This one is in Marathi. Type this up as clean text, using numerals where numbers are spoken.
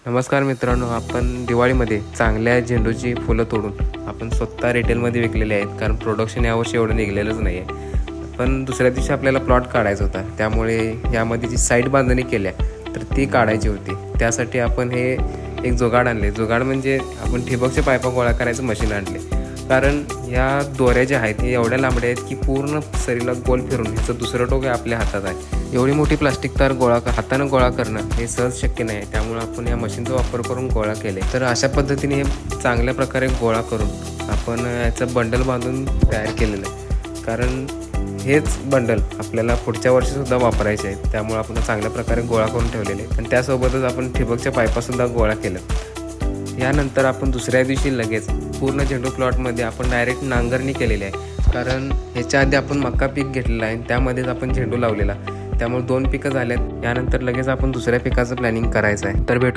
नमस्कार मित्रांनो, आपण दिवाळीमध्ये चांगल्या झेंडूची फुलं तोडून आपण स्वतः रिटेलमध्ये विकलेले आहेत. कारण प्रोडक्शन यावर्षी एवढं निघलेलंच नाही आहे. पण दुसऱ्या दिवशी आपल्याला प्लॉट काढायचा होता, त्यामुळे यामध्ये जी साईड बांधणी केल्या तर ती काढायची होती. त्यासाठी आपण हे एक जुगाड आणले. जुगाड म्हणजे आपण ठिबकचे पाईपा गोळा करायचं मशीन आणले. कारण या दोऱ्या ज्या आहेत हे एवढ्या लांबड्या आहेत की पूर्ण सरीला गोल फिरून ह्याचं दुसरं टोक आपल्या हातात आहे. एवढी मोठी प्लास्टिक तार हातानं गोळा करणं हे सहज शक्य नाही. त्यामुळे आपण या मशीनचा वापर करून गोळा केले. तर अशा पद्धतीने हे चांगल्या प्रकारे गोळा करून आपण याचं बंडल बांधून तयार केलेलं आहे. कारण हेच बंडल आपल्याला पुढच्या वर्षीसुद्धा वापरायचे आहेत. त्यामुळे आपण चांगल्या प्रकारे गोळा करून ठेवलेले आहे. आणि त्यासोबतच आपण ठिबकच्या पाईपासुद्धा गोळा केलं. यानंतर आपण दुसऱ्या दिवशी लगेच पूर्ण झेंडू प्लॉटमध्ये आपण डायरेक्ट नांगरणी केलेली आहे. कारण ह्याच्या आधी आपण मका पीक घेतलेला आहे, त्यामध्येच आपण झेंडू लावलेला. त्यामुळे 2 पिकं झाल्यात. यानंतर लगेच आपण दुसऱ्या पिकाचं प्लॅनिंग करायचं आहे. तर भेटून